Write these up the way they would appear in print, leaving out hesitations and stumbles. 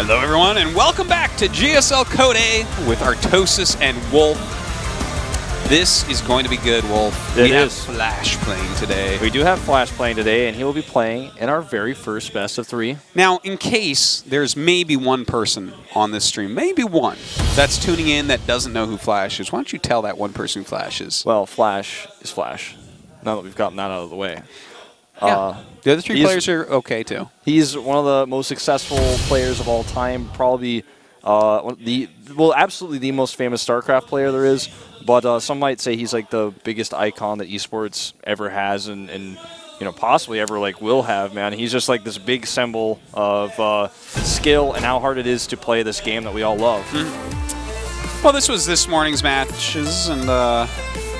Hello everyone and welcome back to GSL Code A with Artosis and Wolf. This is going to be good, Wolf. We have Flash playing today. We do have Flash playing today, and he will be playing in our very first best of 3. Now, in case there's maybe one person on this stream, maybe one, that's tuning in that doesn't know who Flash is, why don't you tell that one person who Flash is? Well, Flash is Flash, now that we've gotten that out of the way. Yeah. The other 3 players are okay, too. He's one of the most successful players of all time, probably absolutely the most famous StarCraft player there is, but some might say he's like the biggest icon that esports ever has and you know, possibly ever like will have, man. He's just like this big symbol of skill and how hard it is to play this game that we all love. Well, this was this morning's matches and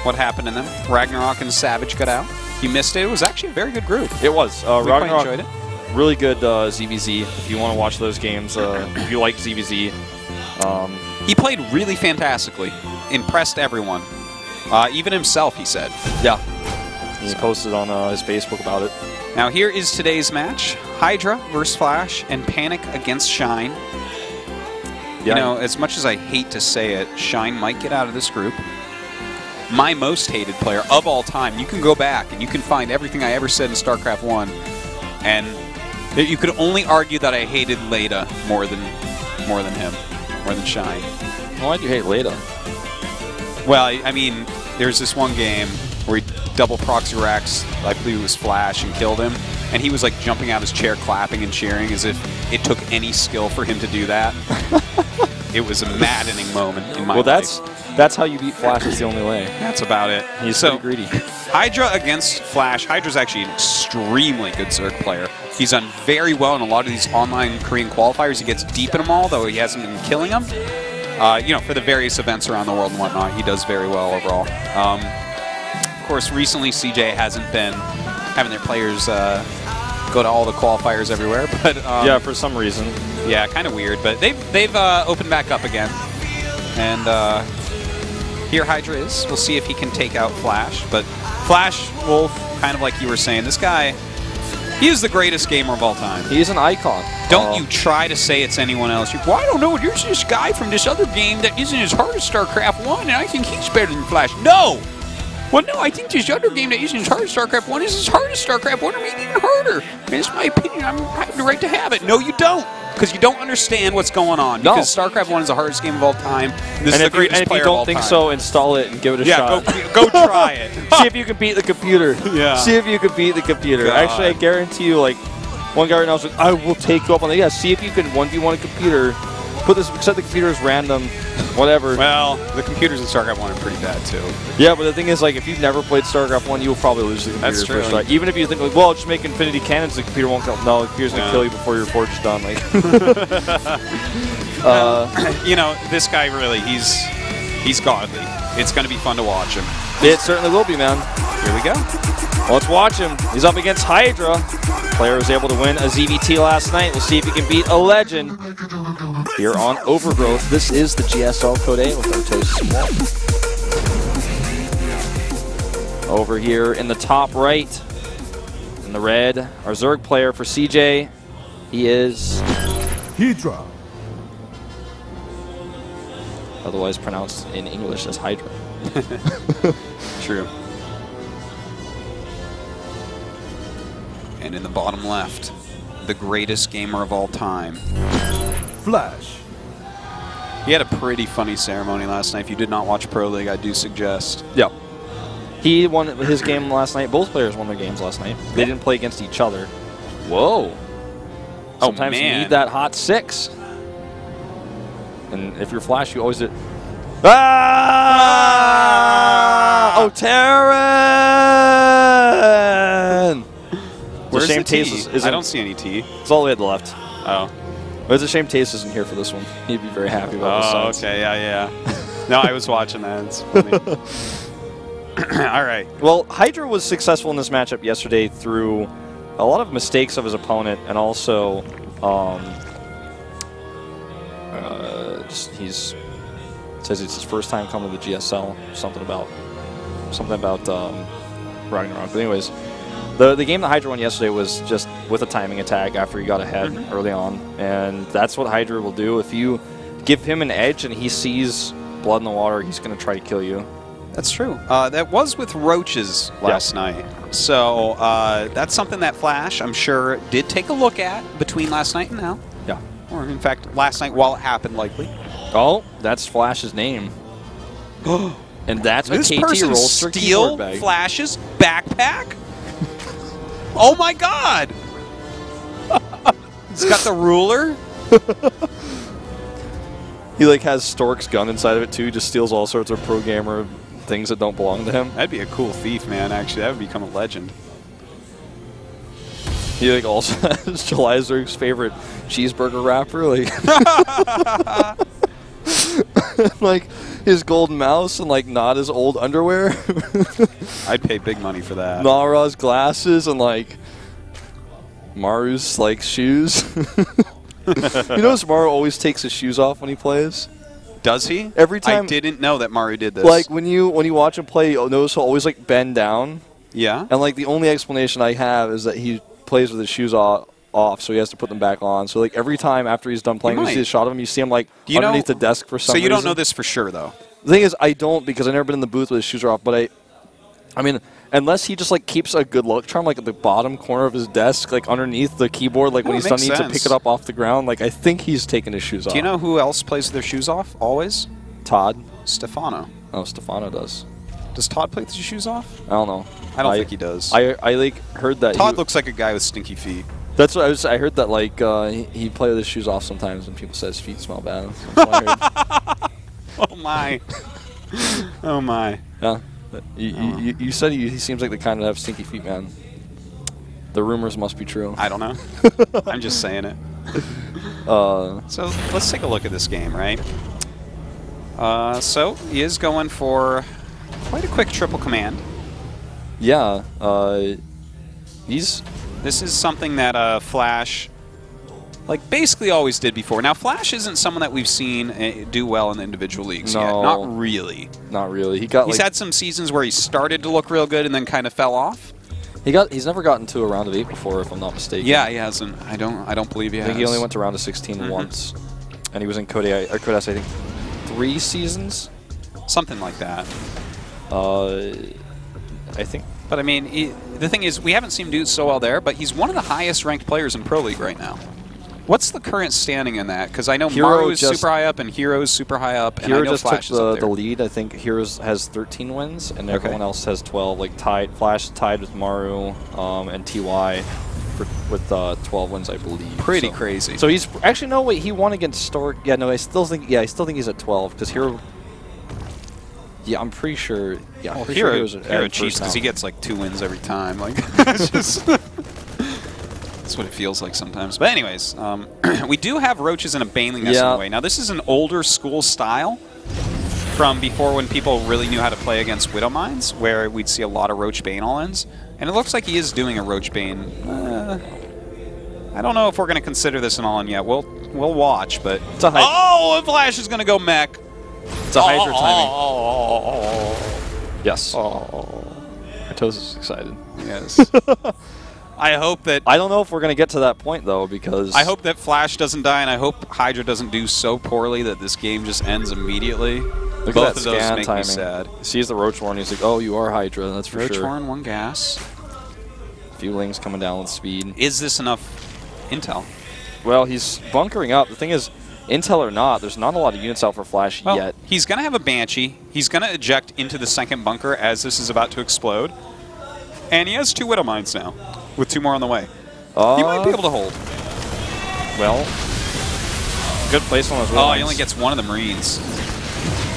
what happened in them. Ragnarok and Savage got out. He missed it. It was actually a very good group. It was. We quite Ragnarok, enjoyed it. Really good ZVZ. If you want to watch those games, if you like ZVZ. He played really fantastically. Impressed everyone. Even himself, he said. Yeah. He posted on his Facebook about it. Now here is today's match. Hydra versus Flash and Panic against Shine. Yeah. You know, as much as I hate to say it, Shine might get out of this group. My most hated player of all time. You can go back and you can find everything I ever said in StarCraft 1. And you could only argue that I hated Leda more than him, more than Shine. Why'd you hate Leda? Well, I mean, there's this one game where he double proxy racks, I believe it was Flash, and killed him. And he was like jumping out of his chair, clapping and cheering as if it took any skill for him to do that. It was a maddening moment in my life. That's how you beat Flash. It's the only way. That's about it. He's so greedy. Hydra against Flash. Hydra's actually an extremely good Zerg player. He's done very well in a lot of these online Korean qualifiers. He gets deep in them all, though he hasn't been killing them. You know, for the various events around the world and whatnot, he does very well overall. Of course, recently CJ hasn't been having their players go to all the qualifiers everywhere, but yeah, for some reason. Yeah, kind of weird, but they've opened back up again, and here Hydra is. We'll see if he can take out Flash, but Flash, Wolf, kind of like you were saying, this guy, he is the greatest gamer of all time. He's an icon. Don't you try to say it's anyone else. Well, I don't know. There's this guy from this other game that isn't as hard as StarCraft 1, and I think he's better than Flash. No! Well, no, I think this other game that isn't as hard as StarCraft 1 is as hard as StarCraft 1, or maybe even harder. And it's my opinion. I have the right to have it. No, you don't. Because you don't understand what's going on. Because StarCraft 1 is the hardest game of all time. This is the greatest player of all time. And if you don't think so, install it and give it a shot. Yeah, go try it. See if you can beat the computer. Yeah. See if you can beat the computer. God. Actually, I guarantee you, like, one guy right now is like, I will take you up on that. Yeah, see if you can 1v1 a computer. Set the computer as random, whatever. Well, the computers in StarCraft 1 are pretty bad, too. Yeah, but the thing is, like, if you've never played StarCraft 1, you will probably lose the computer. That's true. First try. Even if you think, like, well, just make infinity cannons, the computer won't kill. No, the computer's going to kill you before your forge is done. Like, you know, this guy really, he's godly. It's going to be fun to watch him. It certainly will be, man. Here we go. Well, let's watch him. He's up against Hydra. Player was able to win a ZVT last night. We'll see if he can beat a legend here on Overgrowth. This is the GSL Code A with Artosis and Wolf. Over here in the top right, in the red, our Zerg player for CJ. He is Hydra. Otherwise pronounced in English as Hydra. True. And in the bottom left, the greatest gamer of all time, Flash. He had a pretty funny ceremony last night. If you did not watch Pro League, I do suggest. Yeah. He won his game last night. Both players won their games last night. They didn't play against each other. Whoa. Sometimes you need that hot 6. And if you're Flash, you always do. Ah! Oh, Terran! Where's the T? Taste I don't see any T. It's all the way at the left. Oh. But it's a shame Taste isn't here for this one. He'd be very happy about this. Oh, okay, yeah. No, I was watching that. It's funny. All right. Well, Hydra was successful in this matchup yesterday through a lot of mistakes of his opponent, and also says it's his first time coming to the GSL. Something about Ragnarok. But anyways, The game that Hydra won yesterday was just with a timing attack after he got ahead early on, and that's what Hydra will do. If you give him an edge and he sees blood in the water, he's going to try to kill you. That's true. That was with roaches last night. So that's something that Flash, I'm sure, did take a look at between last night and now. Yeah. Or, in fact, last night while it happened, likely. Oh, that's Flash's name. And that's a This KT person Rollster steal keyboard bag. Flash's backpack? Oh my god! He's got the ruler. He like has Stork's gun inside of it too. Just steals all sorts of pro gamer things that don't belong to him. That'd be a cool thief, man. Actually, that would become a legend. He like also has Jelizer's favorite cheeseburger wrapper, like like his golden mouse and like not his old underwear. I'd pay big money for that. Nara's glasses and like Maru's like shoes. You notice Maru always takes his shoes off when he plays? Does he? Every time. I didn't know that Mario did this. Like when you watch him play, you'll notice he'll always like bend down. Yeah. And like the only explanation I have is that he plays with his shoes off, so he has to put them back on. So like every time after he's done playing, you see a shot of him, you see him like underneath the desk for some reason. So you don't know this for sure, though? The thing is, I don't, because I've never been in the booth with his shoes are off, but I mean, unless he just like keeps a good luck charm like at the bottom corner of his desk, like underneath the keyboard, like when he's done needs to pick it up off the ground, like I think he's taking his shoes off. Do you know who else plays with their shoes off always? Todd. Stefano. Oh, Stefano does. Does Todd play with his shoes off? I don't know. I don't think he does. I like heard that Todd looks like a guy with stinky feet. That's what I heard that like he'd play with his shoes off sometimes, and people said his feet smell bad. That's what I heard. Oh my. Oh my. Yeah. You said he seems like the kind that have stinky feet, man. The rumors must be true. I don't know. I'm just saying it. So let's take a look at this game, right? So he is going for quite a quick triple command. Yeah. This is something that Flash, like, basically always did before. Now, Flash isn't someone that we've seen do well in the individual leagues yet. Not really. Not really. He's had some seasons where he started to look real good and then kind of fell off. He's never gotten to a round of 8 before, if I'm not mistaken. Yeah, he hasn't. I don't believe he has. I think he only went to round of 16 once, and he was in Codex, I think, 3 seasons. Something like that. I think. But I mean, the thing is, we haven't seen him do so well there, but he's one of the highest ranked players in Pro League right now. What's the current standing in that? Because I know Maru is super high up and Hero's super high up, and I know Flash is up there. The lead. I think Heroes has 13 wins, and everyone else has 12. Like Flash tied with Maru and TY with 12 wins, I believe. Pretty crazy. So he's actually no wait. He won against Stork. Yeah, no, I still think he's at 12 because Hero. Yeah, I'm pretty sure. Yeah, well, Hero cheats because he gets like 2 wins every time. Like, it's just that's what it feels like sometimes. But anyways, we do have roaches in a Baneling nest in a way. Now this is an older school style from before when people really knew how to play against Widow Mines, where we'd see a lot of Roach Bane all-ins. And it looks like he is doing a Roach Bane. I don't know if we're going to consider this an all-in yet. We'll watch, but it's a and Flash is going to go mech. It's a Hydra timing. Yes. Toes is excited. Yes. I hope that... I don't know if we're going to get to that point, though, because... I hope that Flash doesn't die, and I hope Hydra doesn't do so poorly that this game just ends immediately. Look Both at that of those scan make timing. me sad. He sees the Roach Horn, he's like, oh, you are Hydra, that's for sure. Roach Horn, 1 gas. A few Lings coming down with speed. Is this enough intel? Well, he's bunkering up. The thing is, intel or not, there's not a lot of units out for Flash yet. He's going to have a Banshee. He's going to eject into the second bunker as this is about to explode. And he has 2 Widow Mines now, with 2 more on the way. He might be able to hold. Well, good place on those Widow Mines. He only gets 1 of the Marines.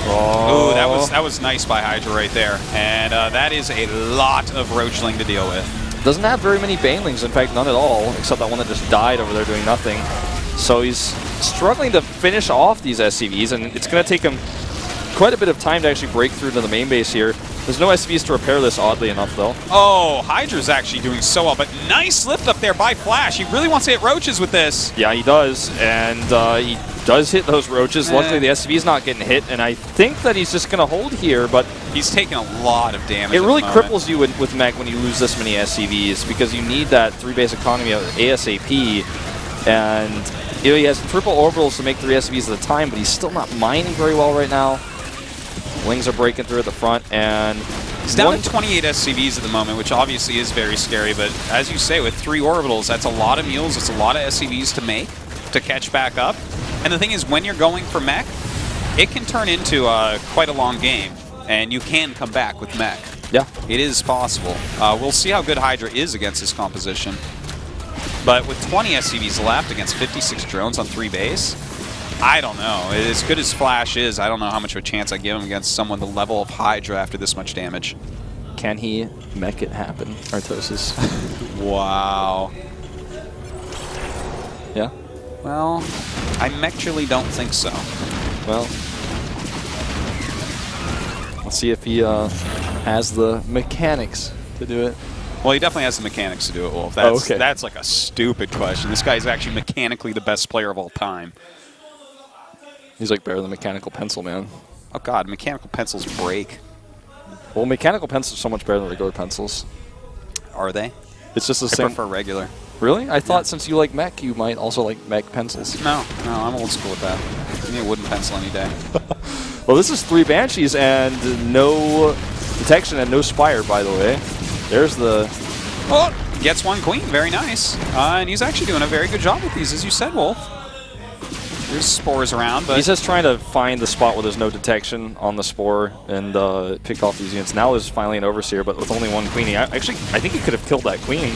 Oh, that was nice by Hydra right there. And that is a lot of Roachling to deal with. Doesn't have very many Banelings, in fact, none at all, except that one that just died over there doing nothing. So he's struggling to finish off these SCVs, and it's going to take him quite a bit of time to actually break through to the main base here. The There's no SCVs to repair this, oddly enough, though. Oh, Hydra's actually doing so well, but nice lift up there by Flash. He really wants to hit roaches with this. Yeah, he does, and he does hit those roaches. Luckily, the SCV's not getting hit, and I think that he's just going to hold here, but he's taking a lot of damage. It really cripples you with mech when you lose this many SCVs, because you need that 3-base economy of ASAP, and he has triple orbitals to make 3 SCVs at a time, but he's still not mining very well right now. Wings are breaking through at the front, and he's down to 28 SCVs at the moment, which obviously is very scary, but as you say, with 3 orbitals, that's a lot of mules, it's a lot of SCVs to make, to catch back up. And the thing is, when you're going for mech, it can turn into quite a long game, and you can come back with mech. Yeah. It is possible. We'll see how good Hydra is against this composition. But with 20 SCVs left against 56 drones on 3 base, I don't know. As good as Flash is, I don't know how much of a chance I give him against someone the level of Hydra after this much damage. Can he mech it happen, Artosis? Wow. Yeah? Well, I actually don't think so. Well, let's see if he has the mechanics to do it. Well, he definitely has the mechanics to do it, Wolf. That's like a stupid question. This guy's actually mechanically the best player of all time. He's like better than Mechanical Pencil, man. Oh god, mechanical pencils break. Well, Mechanical Pencils are so much better than regular pencils. Are they? It's just the I same. prefer regular. Really? I thought since you like mech, you might also like mech pencils. No, I'm old school with that. Give me a wooden pencil any day. Well, this is 3 Banshees and no detection and no Spire, by the way. There's the... Oh, gets 1 queen. Very nice. And he's actually doing a very good job with these, as you said, Wolf. There's spores around, but... He's just trying to find the spot where there's no detection on the spore and pick off these units. Now there's finally an Overseer, but with only 1 queen. I think he could have killed that queen.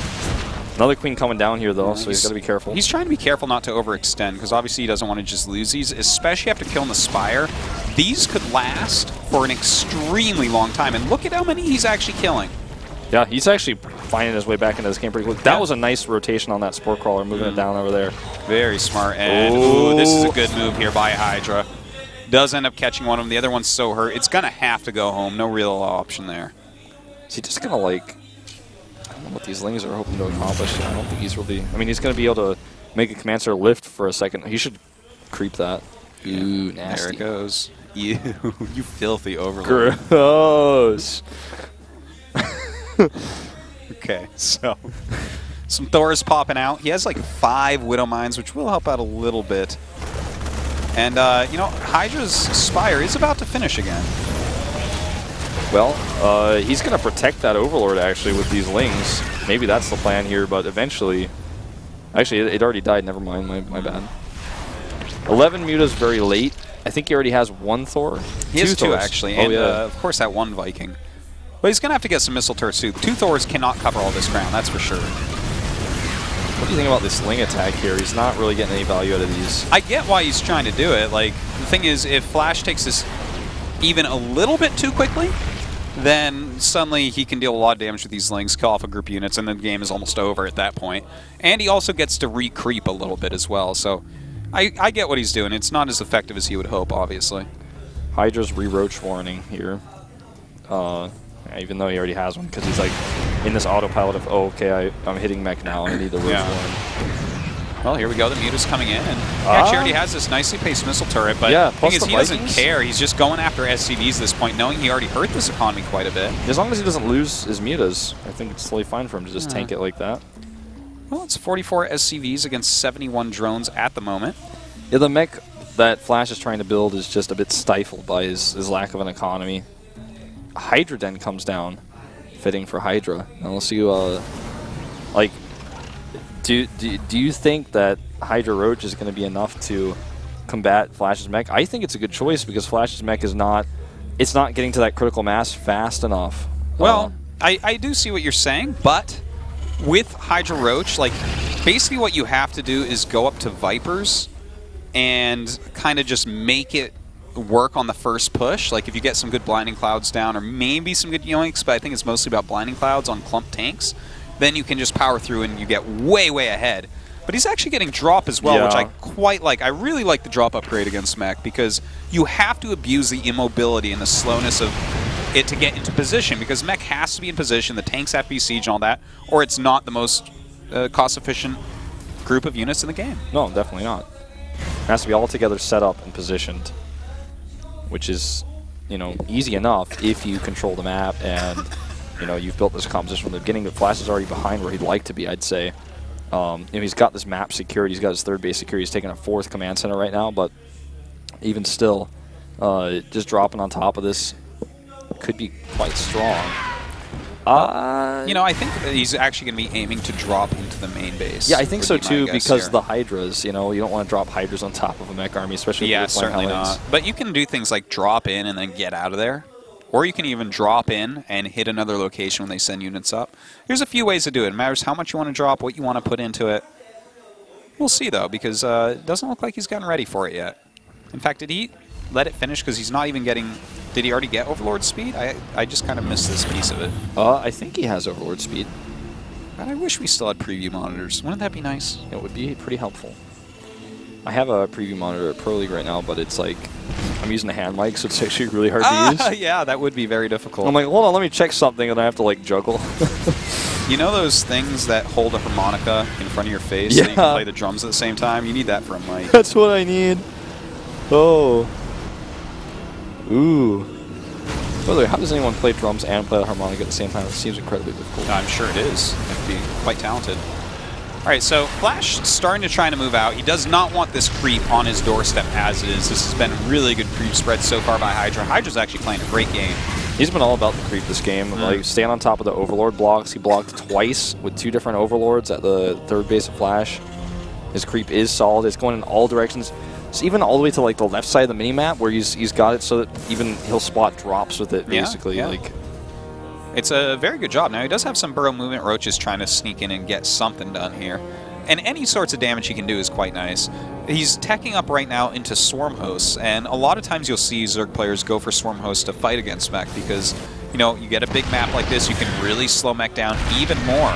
Another queen coming down here, though, so he's got to be careful. He's trying to be careful not to overextend, because obviously he doesn't want to just lose these, especially after killing the Spire. These could last for an extremely long time, and look at how many he's actually killing. Yeah, he's actually finding his way back into this game pretty quick. That was a nice rotation on that Spore Crawler, moving it down over there. Very smart, and ooh, this is a good move here by Hydra. Does end up catching one of them. The other one's so hurt. It's going to have to go home. No real option there. Is he just going to, like... I don't know what these Lings are hoping to accomplish. I don't think he's really... I mean, he's going to be able to make a Command Center lift for a second. He should creep that. Ooh, nasty. There it goes. You filthy overlord. Gross. Okay, so some Thors popping out. He has like 5 Widow Mines, which will help out a little bit. And, you know, Hydra's Spire is about to finish again. Well, he's going to protect that Overlord, actually, with these Lings. Maybe that's the plan here, but eventually... Actually, it already died. Never mind. My bad. 11 Mutas very late. I think he already has 1 Thor. He has 2, Thors. actually. Oh, And, yeah. of course, that 1 Viking. But he's going to have to get some missile turrets, too. 2 Thors cannot cover all this ground, that's for sure. What do you think about this Ling attack here? He's not really getting any value out of these. I get why he's trying to do it. Like, the thing is, if Flash takes this even a little bit too quickly, then suddenly he can deal a lot of damage with these Lings, kill off a group of units, and the game is almost over at that point. And he also gets to re-creep a little bit as well, so I get what he's doing. It's not as effective as he would hope, obviously. Hydra's re-roach warning here. Even though he already has one, because he's like in this autopilot of, oh, okay, I'm hitting mech now, I need the roach warning. Well, here we go. The Muta's coming in, and he actually already has this nicely paced missile turret, but yeah, the thing plus is, the he doesn't Vikings. care. He's just going after SCVs at this point, knowing he already hurt this economy quite a bit. As long as he doesn't lose his Mutas, I think it's totally fine for him to just tank it like that. Well, it's 44 SCVs against 71 drones at the moment. Yeah, the mech that Flash is trying to build is just a bit stifled by his lack of an economy. Hydra Den comes down, fitting for Hydra. Now let's see, like, do you think that Hydra Roach is going to be enough to combat Flash's mech? I think it's a good choice because Flash's mech is not getting to that critical mass fast enough. Well, I do see what you're saying, but with Hydra Roach, like, basically what you have to do is go up to Vipers and kind of just make it work on the first push. Like, if you get some good Blinding Clouds down, or maybe some good yoinks, but I think it's mostly about Blinding Clouds on clump tanks, then you can just power through and you get way, way ahead. But he's actually getting drop as well, which I quite like. I really like the drop upgrade against mech because you have to abuse the immobility and the slowness of it to get into position, because mech has to be in position, the tanks have to be siege and all that, or it's not the most cost-efficient group of units in the game. No, definitely not. It has to be all together set up and positioned, which is, you know, easy enough if you control the map and, you know, you've built this composition from the beginning. But Flash is already behind where he'd like to be, I'd say. You know, he's got this map secured, he's got his third base security, he's taking a fourth command center right now, but even still, just dropping on top of this could be quite strong. You know, I think that he's actually going to be aiming to drop into the main base. Yeah, I think so too, because here. the Hydras, you know, you don't want to drop Hydras on top of a mech army, especially yeah, if you're playing certainly Helix. not. But you can do things like drop in and then get out of there. Or you can even drop in and hit another location when they send units up. There's a few ways to do it. It matters how much you want to drop, what you want to put into it. We'll see, though, because it doesn't look like he's gotten ready for it yet. In fact, did he let it finish? Because he's not even getting... Did he already get Overlord speed? I just kind of missed this piece of it. I think he has Overlord speed. God, I wish we still had preview monitors. Wouldn't that be nice? It would be pretty helpful. I have a preview monitor at Pro League right now, but it's like, I'm using a hand mic, so it's actually really hard to use. Yeah, that would be very difficult. I'm like, hold on, let me check something, and I have to like juggle. You know those things that hold a harmonica in front of your face so you can play the drums at the same time? You need that for a mic. That's what I need. Oh. Ooh. By the way, how does anyone play drums and play the harmonica at the same time? It seems incredibly difficult. I'm sure it is. I'd be quite talented. All right, so Flash starting to try to move out. He does not want this creep on his doorstep as it is. This has been really good creep spread so far by Hydra. Hydra's actually playing a great game. He's been all about the creep this game. Like, staying on top of the Overlord blocks. He blocked twice with 2 different Overlords at the third base of Flash. His creep is solid. It's going in all directions. It's even all the way to like the left side of the minimap where he's got it so that even he'll spot drops with it, basically. Yeah. Like, it's a very good job. Now, he does have some burrow movement. Roach is trying to sneak in and get something done here. And any sorts of damage he can do is quite nice. He's teching up right now into Swarm Hosts, and a lot of times you'll see Zerg players go for Swarm Hosts to fight against mech because, you know, you get a big map like this, you can really slow mech down even more.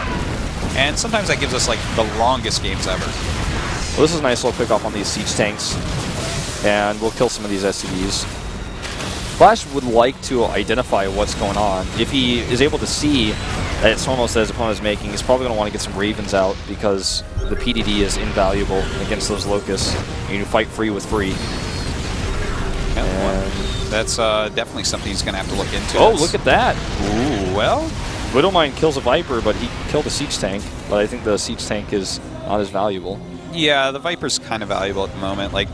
And sometimes that gives us, like, the longest games ever. well, this is a nice little pick off on these siege tanks, and we'll kill some of these SCVs. Flash would like to identify what's going on. If he is able to see that it's almost that his opponent is making, he's probably going to want to get some Ravens out because the PDD is invaluable against those Locusts. You fight free with free. Yeah, that's definitely something he's going to have to look into. Oh, look at that. Ooh, well. Widowmine kills a Viper, but he killed a siege tank. But I think the siege tank is not as valuable. Yeah, the Viper's kind of valuable at the moment. Like,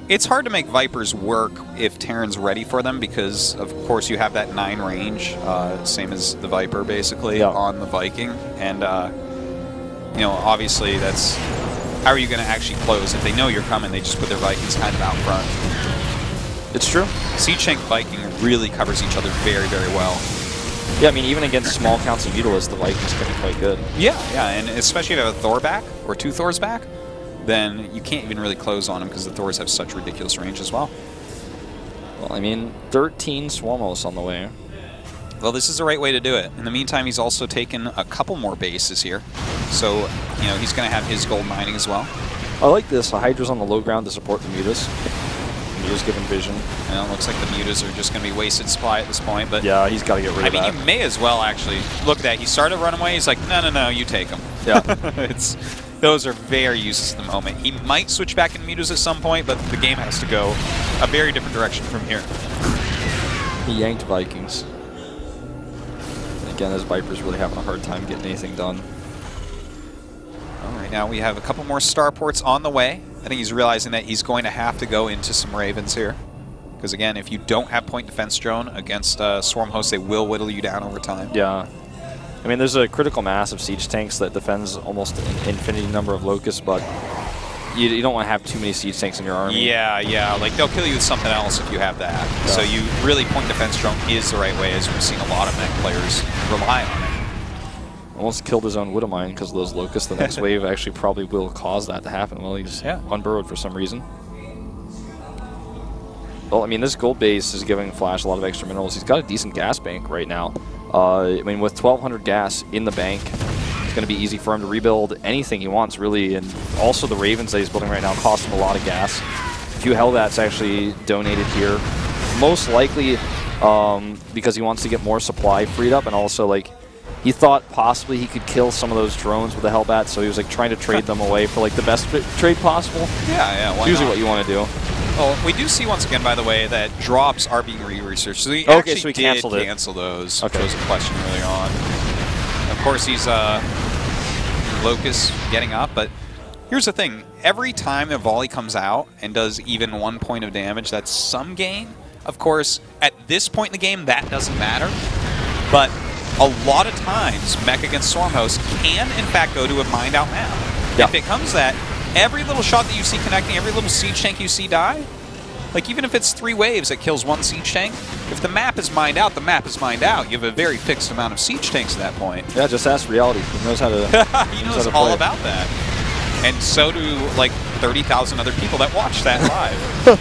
it's hard to make Vipers work if Terran's ready for them because, of course, you have that 9 range, same as the Viper, basically, on the Viking. And, you know, obviously that's... How are you going to actually close? If they know you're coming, they just put their Vikings kind of out front. It's true. Siege Tank Viking really covers each other very, very well. Yeah, I mean, even against small counts of Mutalisks, the Vikings can be quite good. Yeah, and especially if you have a Thor back, or 2 Thors back, then you can't even really close on them because the Thors have such ridiculous range as well. Well, I mean, 13 Swarmos on the way. Well, this is the right way to do it. In the meantime, he's also taken a couple more bases here. So, you know, he's going to have his gold mining as well. I like this. The Hydra's on the low ground to support the Mutas. Mutas given vision. And it looks like the Mutas are just going to be wasted supply at this point. But yeah, he's got to get rid of that. I mean, you may as well actually look at that. He started running away. He's like, no, you take him. Yeah. Those are very useless at the moment. He might switch back into Mutas at some point, but the game has to go a very different direction from here. He yanked Vikings. And again, his Viper's really having a hard time getting anything done. All right, now we have a couple more starports on the way. I think he's realizing that he's going to have to go into some Ravens here. Because again, if you don't have point defense drone against Swarm Host, they will whittle you down over time. Yeah. I mean, there's a critical mass of siege tanks that defends almost an infinity number of Locusts, but you don't want to have too many siege tanks in your army. Yeah. Like, they'll kill you with something else if you have that. Yeah. So you really, point defense drone is the right way, as we've seen a lot of mech players rely on it. Almost killed his own Widowmine because of those Locusts. The next wave actually probably will cause that to happen. Well, he's unburrowed for some reason. Well, I mean, this gold base is giving Flash a lot of extra minerals. He's got a decent gas bank right now. I mean, with 1,200 gas in the bank, it's going to be easy for him to rebuild anything he wants, really. And also the Ravens that he's building right now cost him a lot of gas. A few Hellbats actually donated here. Most likely, because he wants to get more supply freed up, and also like he thought possibly he could kill some of those drones with the Hellbat, so he was like trying to trade them away for like the best trade possible. Yeah, why Usually not? what you want to do. Well, we do see once again, by the way, that drops are being re-researched. So he Okay, actually so he did canceled it. cancel those. Okay. Which was a question earlier on. Of course, he's Locust getting up, but here's the thing. Every time a volley comes out and does even 1 point of damage, that's some gain. Of course, at this point in the game, that doesn't matter. But a lot of times, Mech against Stormhost can, in fact, go to a mined out map. Yeah. If it comes that, every little shot that you see connecting, every little siege tank you see die, like even if it's 3 waves that kills 1 siege tank, if the map is mined out, the map is mined out. You have a very fixed amount of siege tanks at that point. Yeah, just ask Reality. He knows how to. He knows all about that. And so do like 30,000 other people that watch that live.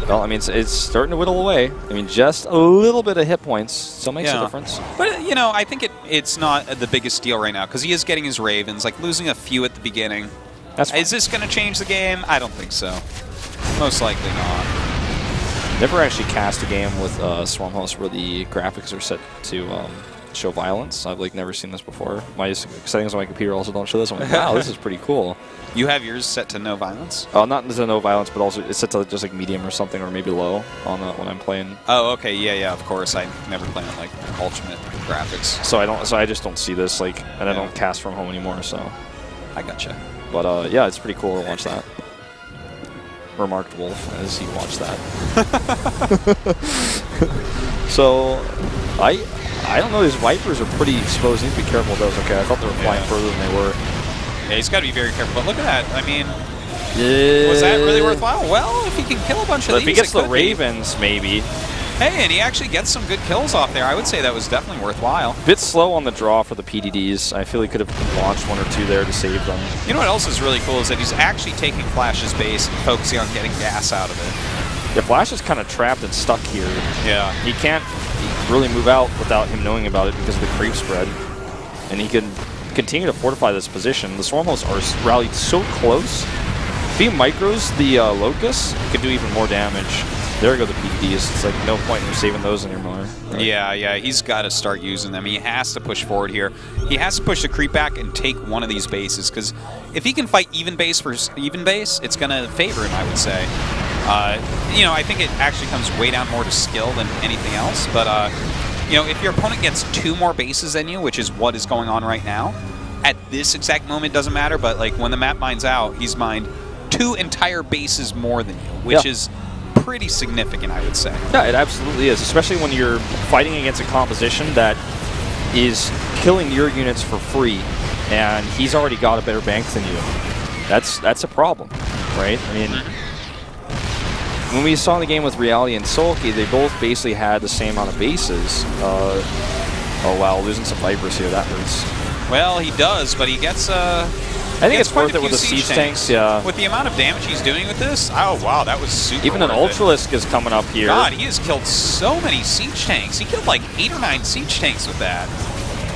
Well, I mean, it's starting to whittle away. I mean, just a little bit of hit points still makes a difference. But, you know, I think it's not the biggest deal right now because he is getting his Ravens, like losing a few at the beginning. That's fine. Is this going to change the game? I don't think so. Most likely not. Never actually cast a game with Stormhost where the graphics are set to show violence. I've like never seen this before. My settings on my computer also don't show this. I'm like, wow, this is pretty cool. You have yours set to no violence? Not to no violence, but also it's set to just like medium or something, or maybe low on when I'm playing. Oh, okay, yeah, of course. I never play on like ultimate graphics. So I just don't see this like, and I don't cast from home anymore. So I gotcha. But yeah, it's pretty cool to watch that. Remarked Wolf as he watched that. So I don't know. These Vipers are pretty exposed. You need to be careful with those. Okay, I thought they were flying further than they were. Yeah, he's got to be very careful. But look at that. I mean, Yeah. was that really worthwhile? Well, if he can kill a bunch of But these, if he gets it the could be. Ravens, maybe. Hey, and he actually gets some good kills off there. I would say that was definitely worthwhile. Bit slow on the draw for the PDDs. I feel he could have launched 1 or 2 there to save them. You know what else is really cool is that he's actually taking Flash's base and focusing on getting gas out of it. Yeah, Flash is kind of trapped and stuck here. Yeah. He can't really move out without him knowing about it because of the creep spread. And he can continue to fortify this position. The Stormhosts are rallied so close. If he micros the Locust, he can do even more damage. There go the PDDs. It's like no point in saving those anymore. Right? Yeah, he's got to start using them. He has to push forward here. He has to push the creep back and take one of these bases, because if he can fight even base versus even base, it's going to favor him, I would say. You know, I think it actually comes way down more to skill than anything else, but you know, if your opponent gets 2 more bases than you, which is what is going on right now, at this exact moment doesn't matter, but like when the map mines out, he's mined 2 entire bases more than you, which is pretty significant, I would say. Yeah, it absolutely is, especially when you're fighting against a composition that is killing your units for free, and he's already got a better bank than you. That's a problem, right? I mean, when we saw the game with Reality and Sulky, they both basically had the same amount of bases. Oh wow, losing some Vipers here, that hurts. Well, he does, but he gets I think it's worth it with the siege tanks, yeah. With the amount of damage he's doing with this, oh wow, that was super Even an worth it. Ultralisk is coming up here. God, he has killed so many siege tanks. He killed like 8 or 9 siege tanks with that.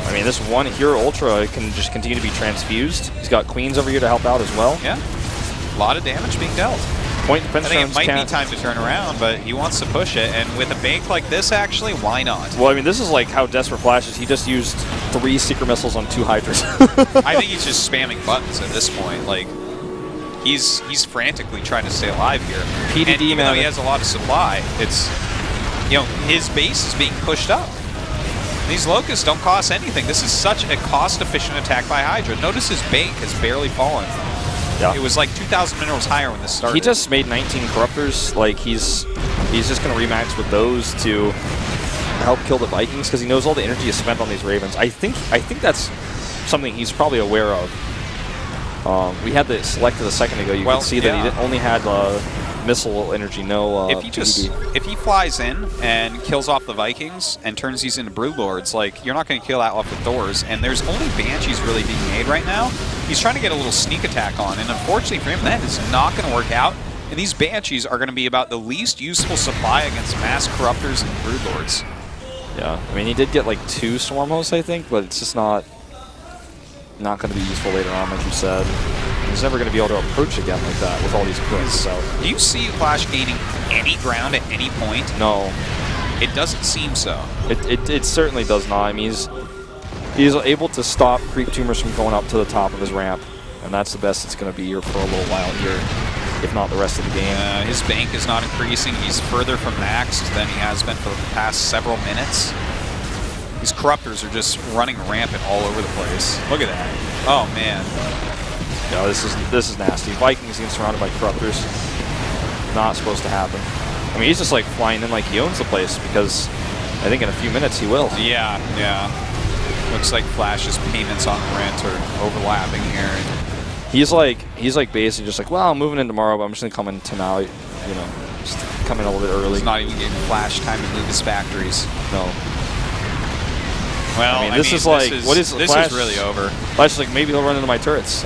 I mean, this one Hero Ultra can just continue to be transfused. He's got Queens over here to help out as well. Yeah, a lot of damage being dealt. Point defense I think it drones might can't. be time to turn around, but he wants to push it, and with a bank like this, actually, why not? Well, I mean, this is like how Desperate Flash is. He just used 3 Secret Missiles on 2 Hydras. I think he's just spamming buttons at this point. Like, he's frantically trying to stay alive here. PDD, and even man. though he has a lot of supply, it's, you know, his base is being pushed up. These Locusts don't cost anything. This is such a cost-efficient attack by Hydra. Notice his bank has barely fallen. Yeah. It was like 2,000 minerals higher when this started. He just made 19 Corruptors. Like, he's just going to rematch with those to help kill the Vikings because he knows all the energy is spent on these Ravens. I think that's something he's probably aware of. We had the selected a second ago. You can see that he only had missile energy, no if he flies in and kills off the Vikings and turns these into Broodlords, like, you're not going to kill that off with Thors, and there's only Banshees really being made right now. He's trying to get a little sneak attack on, and unfortunately for him, that is not going to work out, and these Banshees are going to be about the least useful supply against mass Corruptors and Broodlords. Yeah, I mean, he did get like 2 Swarmhosts, I think, but it's just not going to be useful later on, like you said. He's never going to be able to approach again like that with all these crits. So do you see Flash gaining any ground at any point? no. It doesn't seem so. It certainly does not. I mean, he's able to stop Creep Tumors from going up to the top of his ramp, and that's the best it's going to be here for a little while here, if not the rest of the game. His bank is not increasing. He's further from max than he has been for the past several minutes. These Corruptors are just running rampant all over the place. Look at that. Oh, man. Yeah, this is nasty. Vikings getting surrounded by Corruptors. Not supposed to happen. I mean, he's just like flying in like he owns the place, because I think in a few minutes he will. Yeah, yeah. Looks like Flash's payments on rent are overlapping here. He's like basically just like, well, I'm moving in tomorrow, but I'm just gonna come in tonight. You know, just come in a little bit early. He's not even giving Flash time to move his factories. No. Well, I mean, this is like, what is this Flash? Is really over. Flash is like, maybe he'll run into my turrets.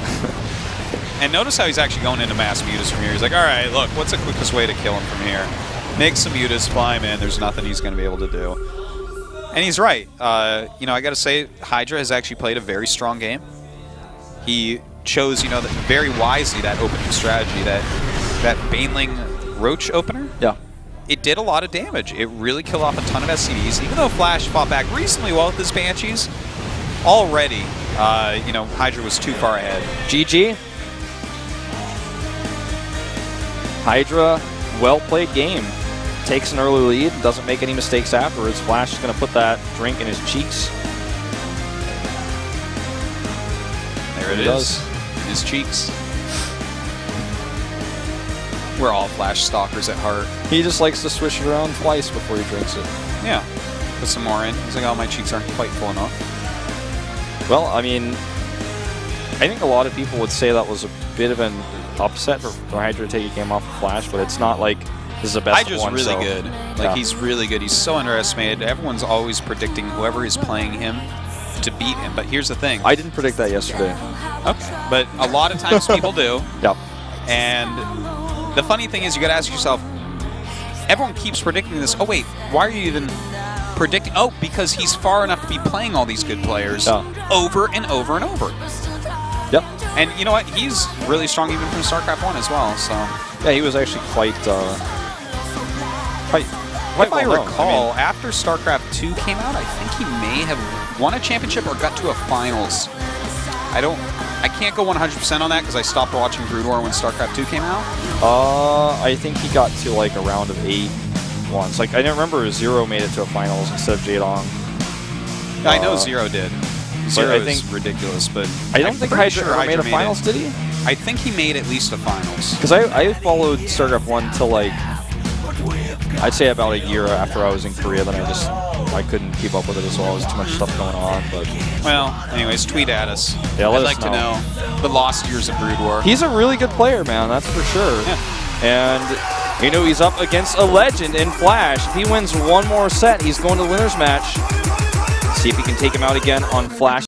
And notice how he's actually going into mass mutas from here. He's like, all right, look, what's the quickest way to kill him from here? Make some mutas, fly him in. There's nothing he's going to be able to do. And he's right. You know, I got to say, Hydra has actually played a very strong game. He chose, you know, very wisely that opening strategy, that Baneling Roach opener. Yeah. It did a lot of damage. It really killed off a ton of SCVs. Even though Flash fought back reasonably well with his Banshees, already, you know, Hydra was too far ahead. GG. Hydra, well-played game. Takes an early lead, doesn't make any mistakes afterwards. Flash is going to put that drink in his cheeks. There it is. In his cheeks. We're all Flash stalkers at heart. He just likes to swish it around twice before he drinks it. Yeah. Put some more in. He's like, oh, my cheeks aren't quite full enough. Well, I mean, I think a lot of people would say that was a bit of an upset for Hydra to take a game off of Flash, but it's not like this is the best Hydra's one. really good. Like, yeah. He's really good. He's so underestimated. Everyone's always predicting whoever is playing him to beat him. But here's the thing. I didn't predict that yesterday. Okay. But a lot of times people do. Yep. And the funny thing is, you got to ask yourself, everyone keeps predicting this. Oh, wait, why are you even predicting? Oh, because he's far enough to be playing all these good players over and over and over. Yep. And you know what? He's really strong even from StarCraft 1 as well. So yeah, he was actually quite if I recall, after StarCraft 2 came out, I think he may have won a championship or got to a finals. I can't go 100% on that because I stopped watching Brood War when StarCraft 2 came out. I think he got to like a round of 8 once. Like, I didn't remember Zero made it to a finals instead of Jaedong. I know Zero did. Zero I think is ridiculous, but I don't think Hydra ever made a finals, did he? I think he made at least a finals. Because I followed StarCraft 1 till like, I'd say about a year after I was in Korea, then I couldn't keep up with it as well. There's too much stuff going on. But well, anyways, tweet at us. Yeah, I'd like to know the lost years of Brood War. He's a really good player, man. That's for sure. Yeah. And you know, he's up against a legend in Flash. If he wins one more set, he's going to the winner's match. See if he can take him out again on Flash.